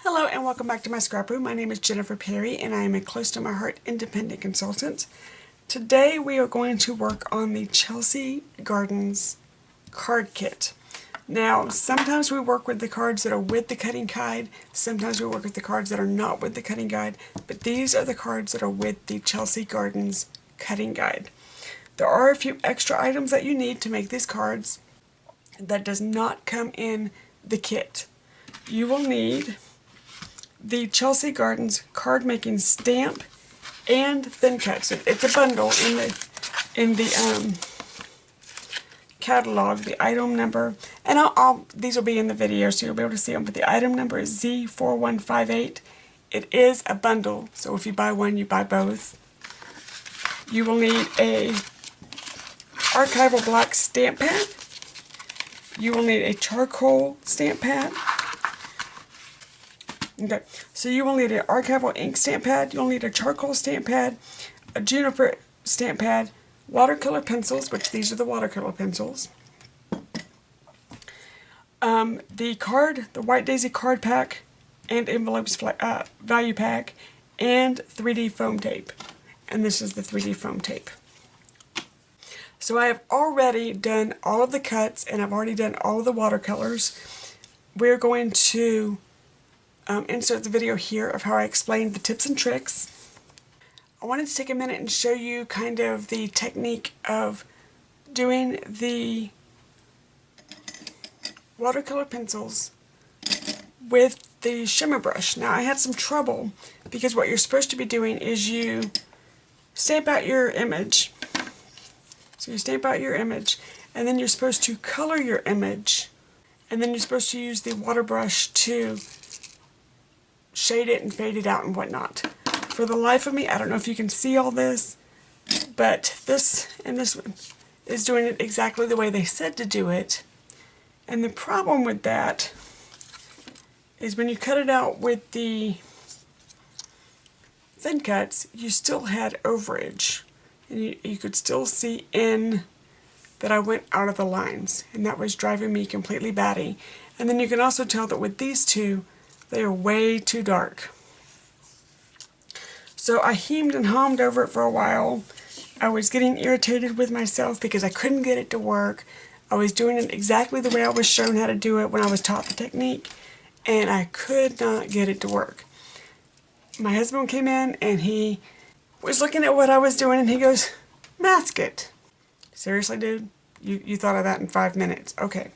Hello and welcome back to my scraproom. My name is Jennifer Perry and I am a close to my heart independent consultant. Today we are going to work on the Chelsea Gardens card kit. Now sometimes we work with the cards that are with the cutting guide, sometimes we work with the cards that are not with the cutting guide, but these are the cards that are with the Chelsea Gardens cutting guide. There are a few extra items that you need to make these cards that does not come in the kit. You will need the Chelsea Gardens card making stamp and thin cut. So it's a bundle in the catalog, the item number, and these will be in the video so you'll be able to see them, but the item number is Z4158. It is a bundle, so if you buy one, you buy both. You will need a archival black stamp pad. You will need a charcoal stamp pad. Okay, so you will need an archival ink stamp pad, you'll need a charcoal stamp pad, a juniper stamp pad, watercolor pencils, which these are the watercolor pencils, the White Daisy card pack and envelopes value pack, and 3D foam tape. And this is the 3D foam tape. So I have already done all of the cuts and I've already done all of the watercolors. We're going to insert the video here of how I explained the tips and tricks. I wanted to take a minute and show you kind of the technique of doing the watercolor pencils with the shimmer brush. Now I had some trouble because what you're supposed to be doing is you stamp out your image. So you stamp out your image and then you're supposed to color your image and then you're supposed to use the water brush to shade it and fade it out and whatnot. For the life of me, I don't know if you can see all this, but this and this one is doing it exactly the way they said to do it. And the problem with that is when you cut it out with the thin cuts, you still had overage. And you could still see in that I went out of the lines, and that was driving me completely batty. And then you can also tell that with these two, they are way too dark. So I hemmed and hawed over it for a while. I was getting irritated with myself because I couldn't get it to work. I was doing it exactly the way I was shown how to do it when I was taught the technique, and I could not get it to work. My husband came in and he was looking at what I was doing and he goes, "Mask it." Seriously, dude? You thought of that in 5 minutes. Okay.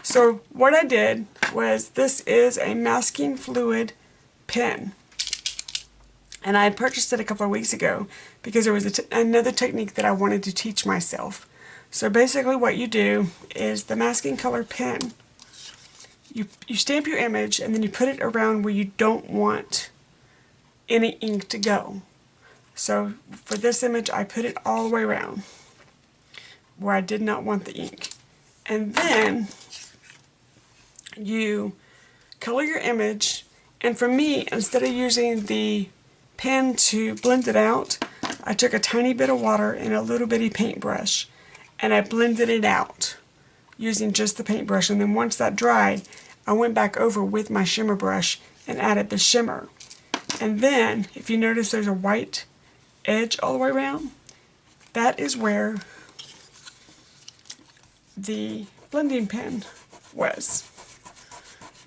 So what I did was, this is a masking fluid pen. And I had purchased it a couple of weeks ago because there was another technique that I wanted to teach myself. So basically what you do is the masking color pen, you stamp your image and then you put it around where you don't want any ink to go. So for this image I put it all the way around where I did not want the ink. And then you color your image, and for me, instead of using the pen to blend it out, I took a tiny bit of water and a little bitty paintbrush and I blended it out using just the paintbrush. And then once that dried, I went back over with my shimmer brush and added the shimmer. And then if you notice there's a white edge all the way around, that is where the blending pen was.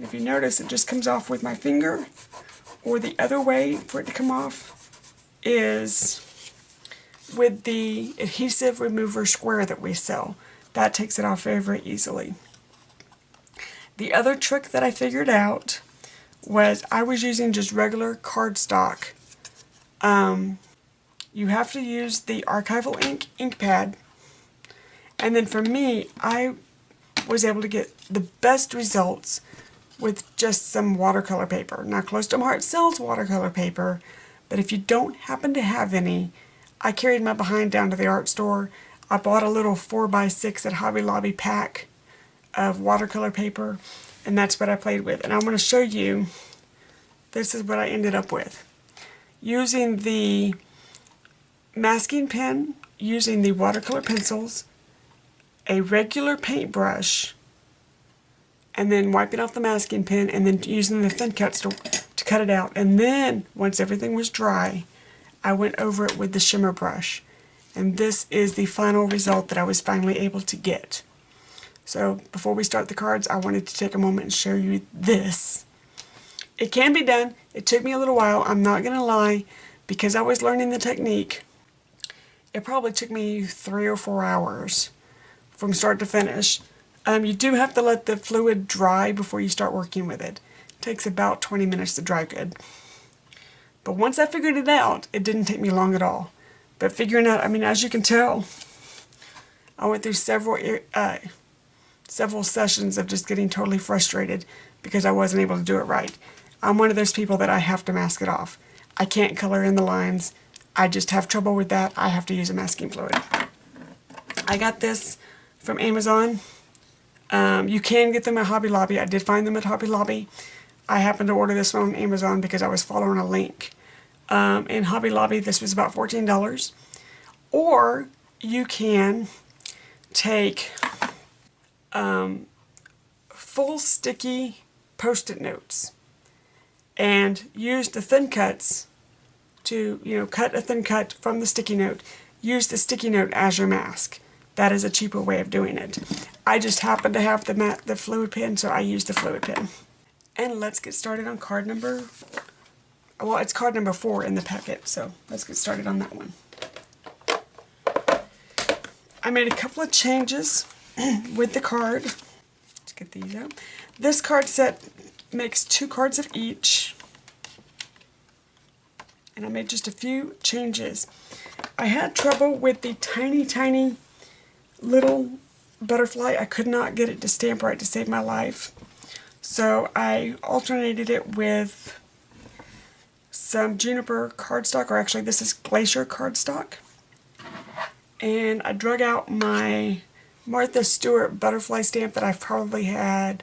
If you notice, it just comes off with my finger, or the other way for it to come off is with the adhesive remover square that we sell. That takes it off very, very easily. The other trick that I figured out was I was using just regular cardstock. You have to use the archival ink pad, and then for me, I was able to get the best results with just some watercolor paper. Now, Close to My Heart sells watercolor paper, but if you don't happen to have any, I carried my behind down to the art store. I bought a little 4x6 at Hobby Lobby pack of watercolor paper, and that's what I played with. And I'm going to show you, this is what I ended up with. Using the masking pen, using the watercolor pencils, a regular paintbrush, and then wiping off the masking pen, and then using the thin cuts to cut it out. And then, once everything was dry, I went over it with the shimmer brush. And this is the final result that I was finally able to get. So, before we start the cards, I wanted to take a moment and show you this. It can be done. It took me a little while, I'm not going to lie, because I was learning the technique. It probably took me 3 or 4 hours from start to finish. You do have to let the fluid dry before you start working with it. It takes about 20 minutes to dry good. But once I figured it out, it didn't take me long at all. But figuring out, I mean, as you can tell, I went through several sessions of just getting totally frustrated because I wasn't able to do it right. I'm one of those people that I have to mask it off. I can't color in the lines. I just have trouble with that. I have to use a masking fluid. I got this from Amazon. You can get them at Hobby Lobby. I did find them at Hobby Lobby. I happened to order this one on Amazon because I was following a link. In Hobby Lobby, this was about $14. Or you can take full sticky Post-it notes and use the thin cuts to, cut a thin cut from the sticky note. Use the sticky note as your mask. That is a cheaper way of doing it. I just happen to have the fluid pen, so I use the fluid pen. And let's get started on card number, well, it's card number 4 in the packet, so let's get started on that one. I made a couple of changes with the card. Let's get these out. This card set makes 2 cards of each. And I made just a few changes. I had trouble with the tiny, tiny little butterfly. I could not get it to stamp right to save my life. So I alternated it with some juniper cardstock, or actually this is glacier cardstock. And I drug out my Martha Stewart butterfly stamp that I've probably had,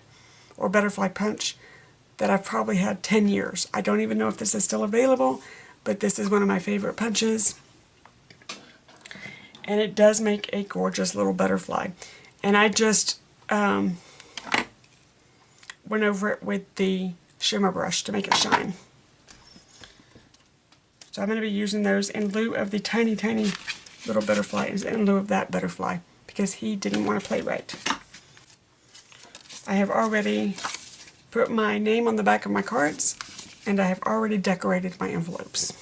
or butterfly punch, that I've probably had 10 years. I don't even know if this is still available, but this is one of my favorite punches. And it does make a gorgeous little butterfly. And I just went over it with the shimmer brush to make it shine. So I'm going to be using those in lieu of the tiny, tiny little butterfly, in lieu of that butterfly, because he didn't want to play right. I have already put my name on the back of my cards, and I have already decorated my envelopes.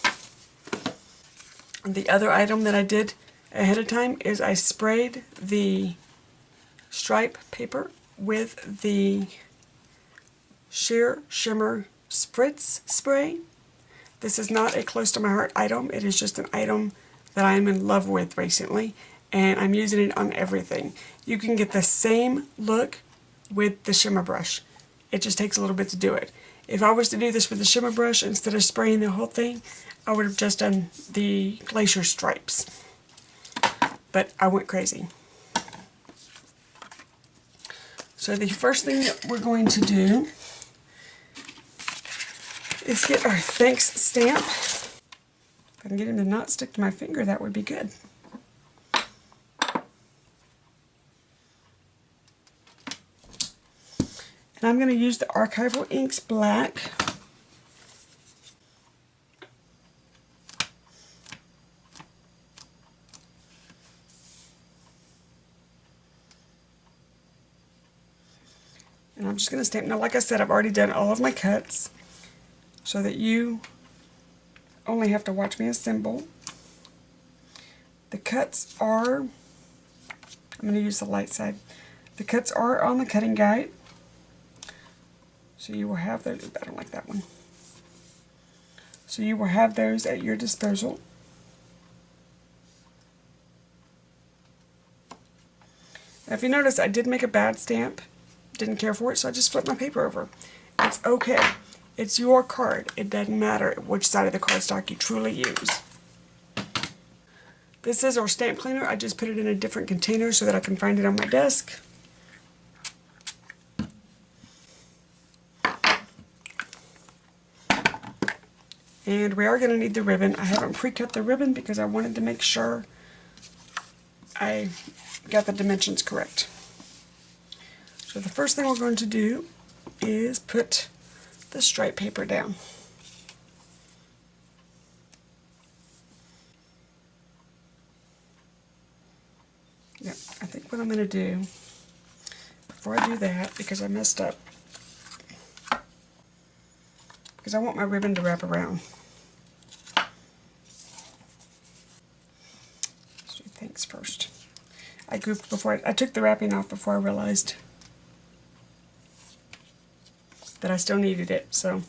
And the other item that I did ahead of time is I sprayed the stripe paper with the Sheer Shimmer Spritz spray. This is not a close to my heart item. It is just an item that I am in love with recently, and I'm using it on everything. You can get the same look with the shimmer brush. It just takes a little bit to do it. If I was to do this with the shimmer brush instead of spraying the whole thing, I would have just done the glacier stripes. But I went crazy. So the first thing that we're going to do is get our thanks stamp. If I can get him to not stick to my finger, that would be good. And I'm going to use the Archival Inks Black. And I'm just going to stamp. Now, like I said, I've already done all of my cuts so that you only have to watch me assemble. The cuts are, I'm going to use the light side. The cuts are on the cutting guide. So you will have those, I don't like that one. So you will have those at your disposal. Now if you notice, I did make a bad stamp. Didn't care for it, so I just flipped my paper over. It's okay. It's your card. It doesn't matter which side of the cardstock you truly use. This is our stamp cleaner. I just put it in a different container so that I can find it on my desk. And we are going to need the ribbon. I haven't pre-cut the ribbon because I wanted to make sure I got the dimensions correct. So the first thing we're going to do is put the stripe paper down. what I'm going to do before I do that, because I messed up, because I want my ribbon to wrap around. Let's do things first. I goofed before I took the wrapping off before I realized that I still needed it, so.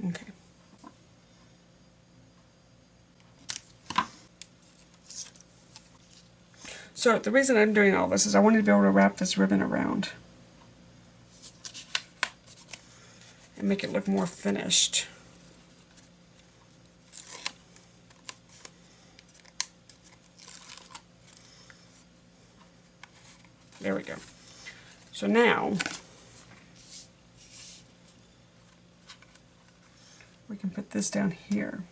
Okay. So the reason I'm doing all this is I wanted to be able to wrap this ribbon around and make it look more finished. There we go. So now we can put this down here.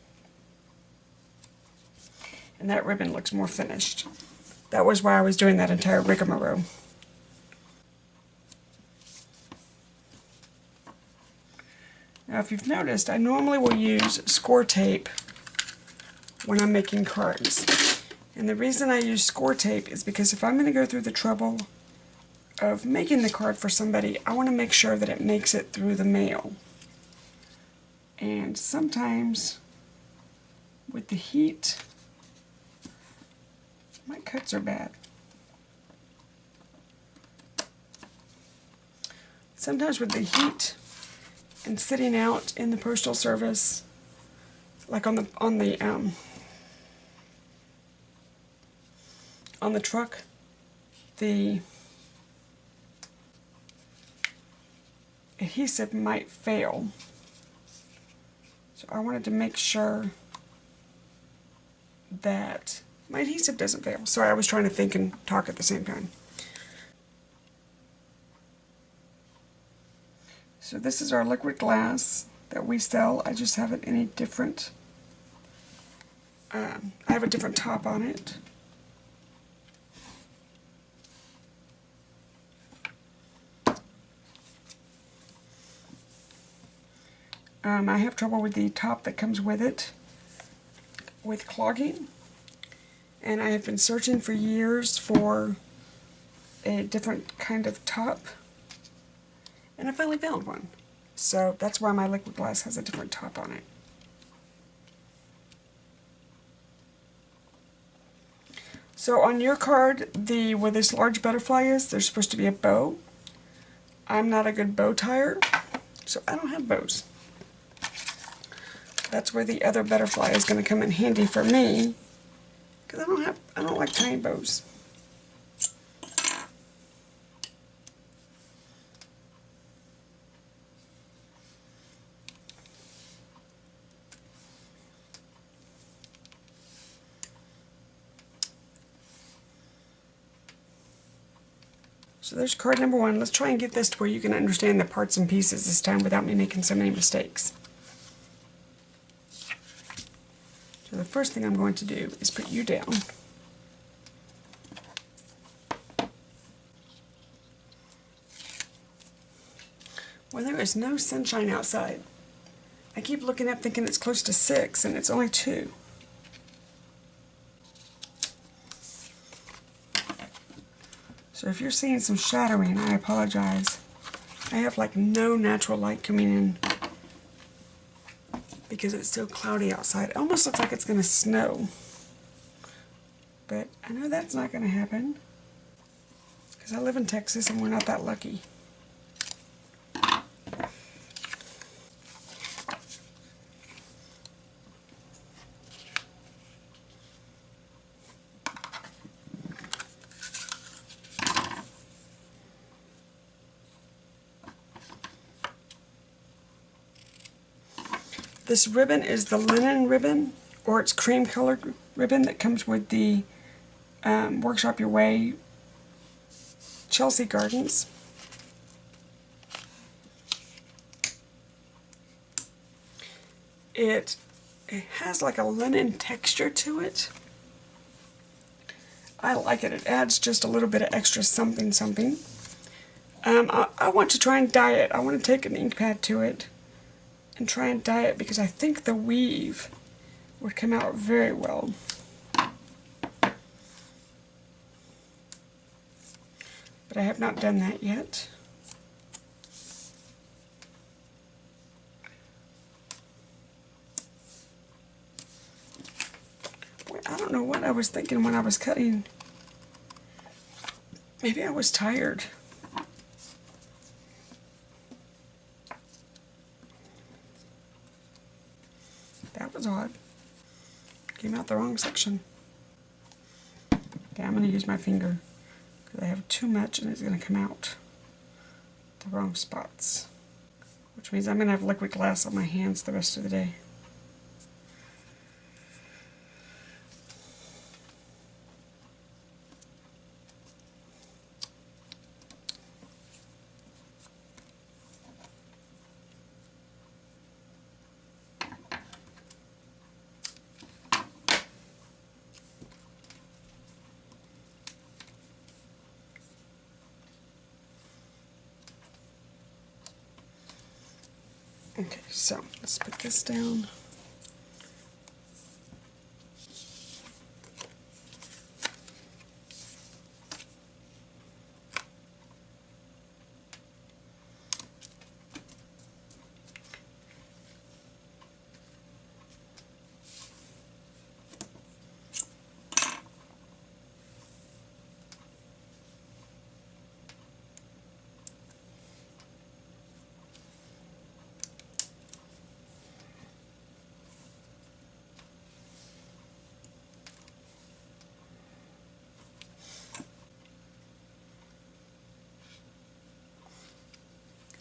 And that ribbon looks more finished. That was why I was doing that entire rigmarole. Now if you've noticed, I normally will use score tape when I'm making cards. And the reason I use score tape is because if I'm going to go through the trouble of making the card for somebody, I want to make sure that it makes it through the mail. And sometimes with the heat, my cuts are bad. Sometimes with the heat and sitting out in the postal service, like on the truck, the adhesive might fail. So I wanted to make sure that my adhesive doesn't fail. Sorry, I was trying to think and talk at the same time. So this is our liquid glass that we sell. I just have it in a different, I have a different top on it. I have trouble with the top that comes with it, with clogging. And I have been searching for years for a different kind of top, and I finally found one. So that's why my liquid glass has a different top on it. So on your card, where this large butterfly is, there's supposed to be a bow. I'm not a good bow tire, so I don't have bows. That's where the other butterfly is going to come in handy for me, because I don't like tying bows. So there's card number one. Let's try and get this to where you can understand the parts and pieces this time without me making so many mistakes. So the first thing I'm going to do is put you down. Well, there is no sunshine outside. I keep looking up thinking it's close to 6 and it's only 2. So if you're seeing some shadowing, I apologize. I have like no natural light coming in because it's so cloudy outside. It almost looks like it's going to snow. But I know that's not going to happen because I live in Texas and we're not that lucky. This ribbon is the linen ribbon, or it's cream colored ribbon that comes with the Workshop Your Way Chelsea Gardens. It has like a linen texture to it. I like it. It adds just a little bit of extra something something. I want to try and dye it. I want to take an ink pad to it and try and dye it because I think the weave would come out very well. But I have not done that yet. I don't know what I was thinking when I was cutting. Maybe I was tired. That was odd. Came out the wrong section. Okay, I'm going to use my finger because I have too much and it's going to come out the wrong spots. Which means I'm going to have liquid glass on my hands the rest of the day. Okay, so let's put this down.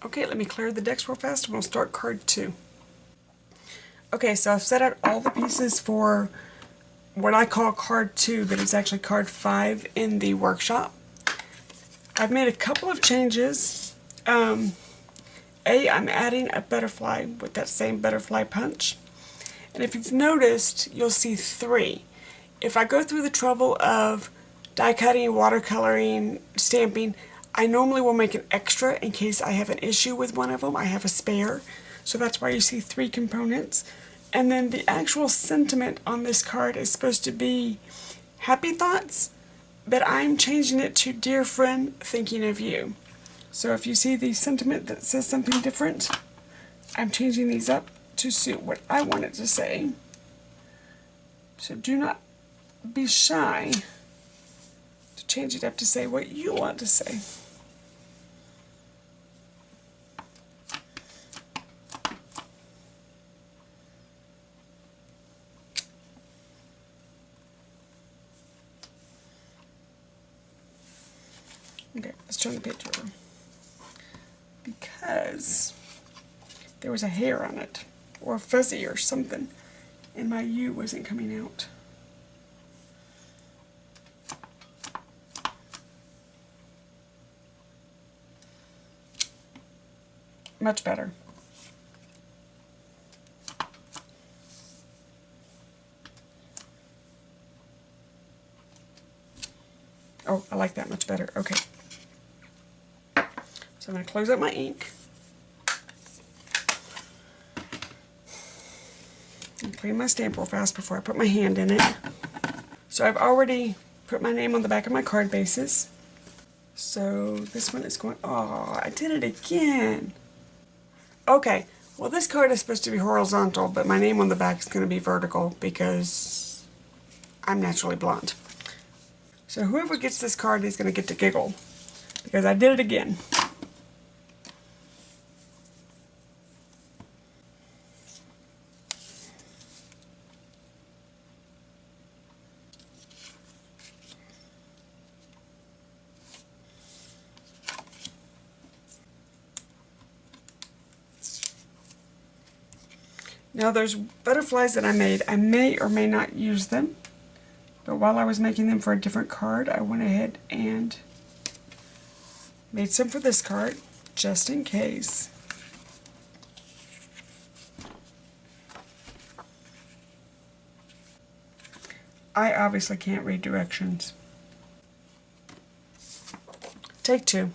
Okay, let me clear the decks real fast and we'll start card 2. Okay, so I've set out all the pieces for what I call card 2, but it's actually card 5 in the workshop. I've made a couple of changes. I'm adding a butterfly with that same butterfly punch. And if you've noticed, you'll see 3. If I go through the trouble of die cutting, watercoloring, stamping, I normally will make an extra in case I have an issue with one of them. I have a spare. So that's why you see 3 components. And then the actual sentiment on this card is supposed to be happy thoughts, but I'm changing it to dear friend, thinking of you. So if you see the sentiment that says something different, I'm changing these up to suit what I want it to say. So do not be shy to change it up to say what you want to say. Okay, let's turn the page over. Because there was a hair on it, or fuzzy or something, and my U wasn't coming out. Much better. Oh, I like that much better. Okay. So I'm going to close up my ink. And clean my stamp real fast before I put my hand in it. So I've already put my name on the back of my card bases. So this one is going, oh, I did it again. Okay, well this card is supposed to be horizontal, but my name on the back is going to be vertical because I'm naturally blonde. So whoever gets this card is going to get to giggle because I did it again. Now those butterflies that I made, I may or may not use them, but while I was making them for a different card, I went ahead and made some for this card, just in case. I obviously can't read directions. Take two.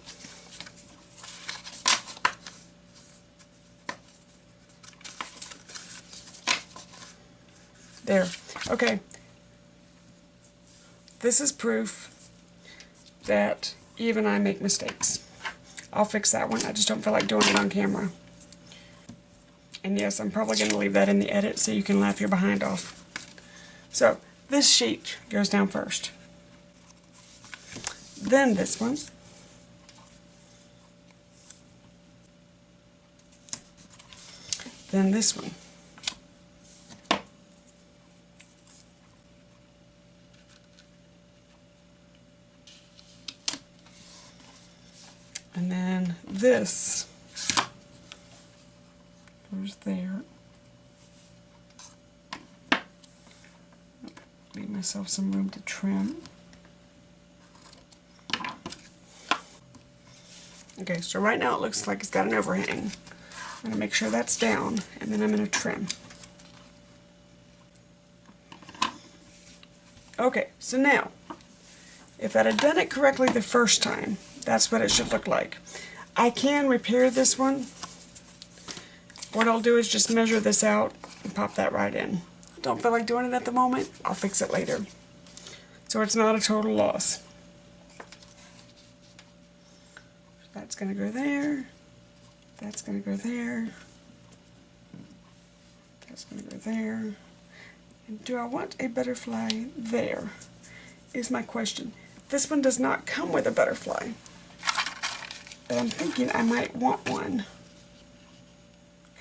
There. Okay. This is proof that even I make mistakes. I'll fix that one. I just don't feel like doing it on camera. And yes, I'm probably going to leave that in the edit so you can laugh your behind off. So, this sheet goes down first. Then this one. Then this one. And then this goes there. Leave myself some room to trim. Okay, so right now it looks like it's got an overhang. I'm going to make sure that's down, and then I'm going to trim. Okay, so now, if I'd have done it correctly the first time, that's what it should look like. I can repair this one. What I'll do is just measure this out and pop that right in. Don't feel like doing it at the moment, I'll fix it later. So it's not a total loss. That's going to go there. That's going to go there. That's going to go there. And do I want a butterfly there? Is my question. This one does not come with a butterfly, but I'm thinking I might want one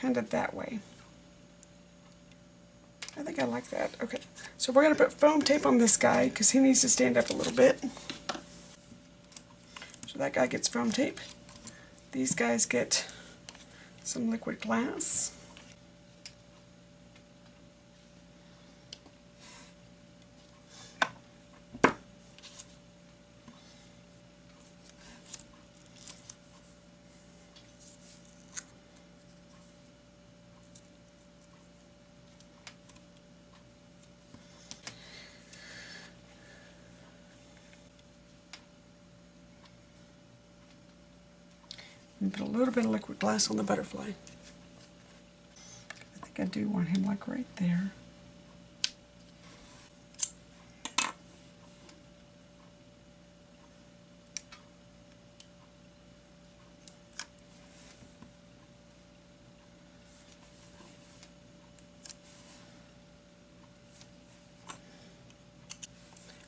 kind of that way. I think I like that. Okay, so we're going to put foam tape on this guy because he needs to stand up a little bit. So that guy gets foam tape. These guys get some liquid glass. And put a little bit of liquid glass on the butterfly. I think I do want him like right there.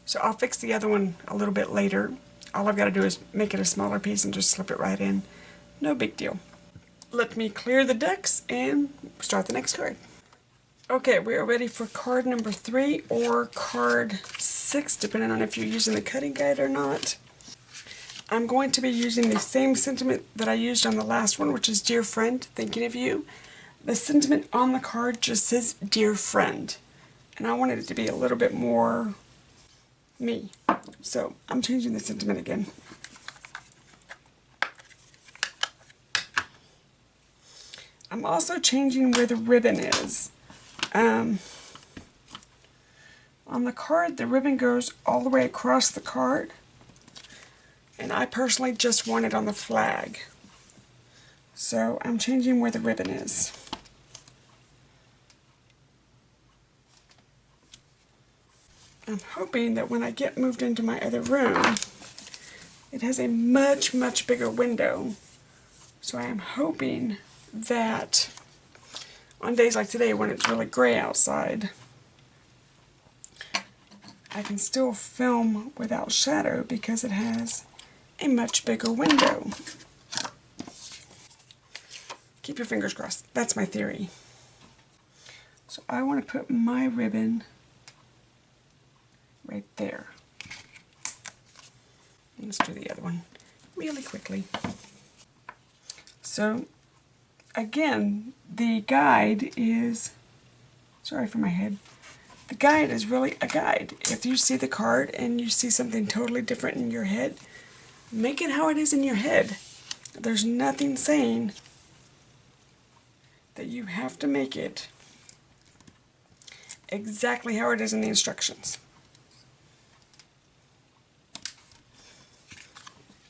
So I'll fix the other one a little bit later. All I've got to do is make it a smaller piece and just slip it right in. No big deal. Let me clear the decks and start the next card. Okay, we are ready for card number 3 or card 6, depending on if you're using the cutting guide or not. I'm going to be using the same sentiment that I used on the last one, which is Dear Friend, thinking of you. The sentiment on the card just says Dear Friend, and I wanted it to be a little bit more me. So I'm changing the sentiment again. I'm also changing where the ribbon is. On the card, the ribbon goes all the way across the card, and I personally just want it on the flag. So I'm changing where the ribbon is. I'm hoping that when I get moved into my other room, it has a much, much bigger window. So I am hoping that on days like today when it's really gray outside, I can still film without shadow because it has a much bigger window. Keep your fingers crossed. That's my theory. So I want to put my ribbon right there. Let's do the other one really quickly. So again, the guide is, sorry for my head, the guide is really a guide. If you see the card and you see something totally different in your head, make it how it is in your head. There's nothing saying that you have to make it exactly how it is in the instructions.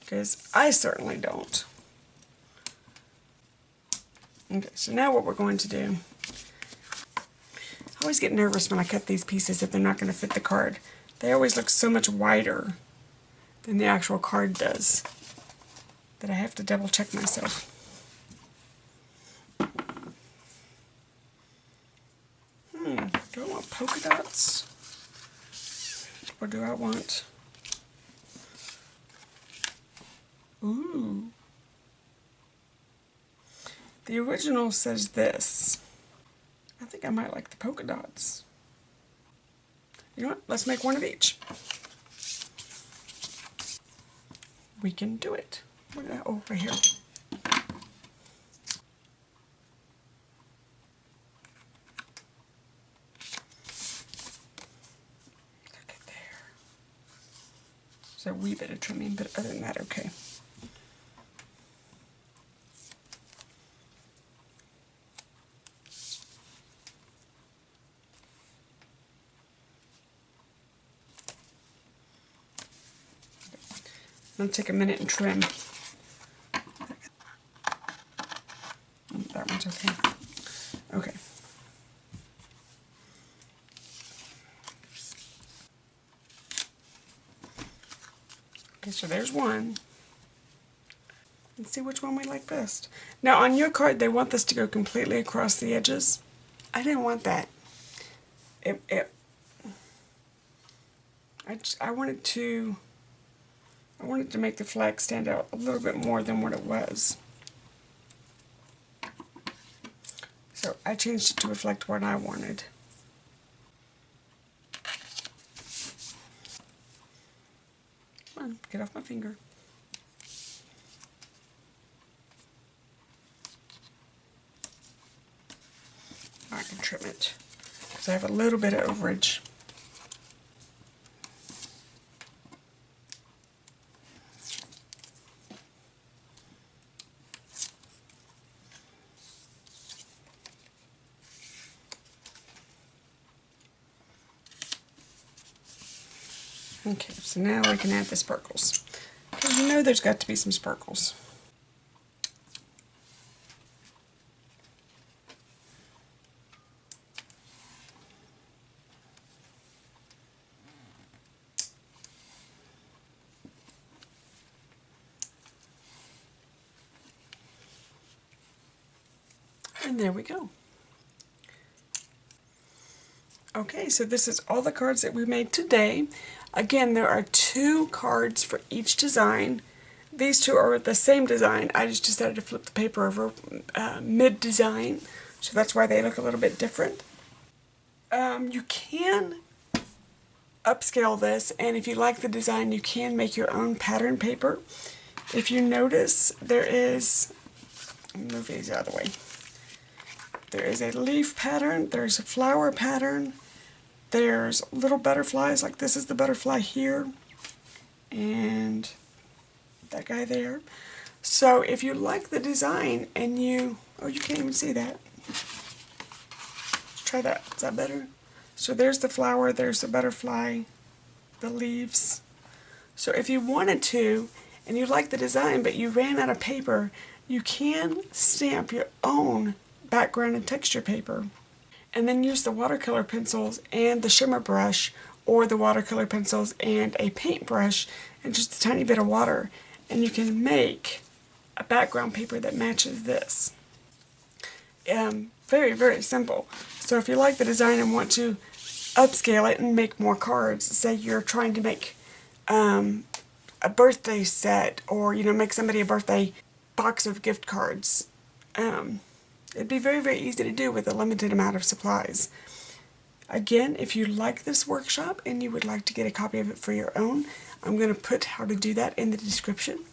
because I certainly don't. Okay, so now what we're going to do, I always get nervous when I cut these pieces if they're not going to fit the card. They always look so much wider than the actual card does that I have to double check myself. Do I want polka dots? Or do I want... Ooh. The original says this. I think I might like the polka dots. You know what? Let's make one of each. We can do it. Oh, right here. Look at there. There's a wee bit of trimming, but other than that, okay. I'm going to take a minute and trim. That one's okay. Okay. Okay, so there's one. Let's see which one we like best. Now on your card they want this to go completely across the edges. I didn't want that. I wanted to make the flag stand out a little bit more than what it was. So I changed it to reflect what I wanted. Come on, get off my finger. I can trim it because I have a little bit of overage. Okay, so now we can add the sparkles. Because you know there's got to be some sparkles. And there we go. Okay, so this is all the cards that we made today. Again, there are 2 cards for each design. These 2 are the same design. I just decided to flip the paper over mid-design, so that's why they look a little bit different. You can upscale this, and if you like the design, you can make your own pattern paper. If you notice, there is, let me move these out of the way. There is a leaf pattern, there's a flower pattern, there's little butterflies, like this is the butterfly here, and that guy there. So if you like the design and you, oh, you can't even see that. Let's try that, is that better? So there's the flower, there's the butterfly, the leaves. So if you wanted to, and you like the design but you ran out of paper, you can stamp your own background and texture paper, and then use the watercolor pencils and the shimmer brush, or the watercolor pencils and a paintbrush and just a tiny bit of water, and you can make a background paper that matches this. Very, very simple. So if you like the design and want to upscale it and make more cards, say you're trying to make a birthday set, or make somebody a birthday box of gift cards, it'd be very, very easy to do with a limited amount of supplies. Again, if you like this workshop and you would like to get a copy of it for your own, I'm going to put how to do that in the description.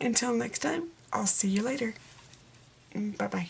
Until next time, I'll see you later. Bye-bye.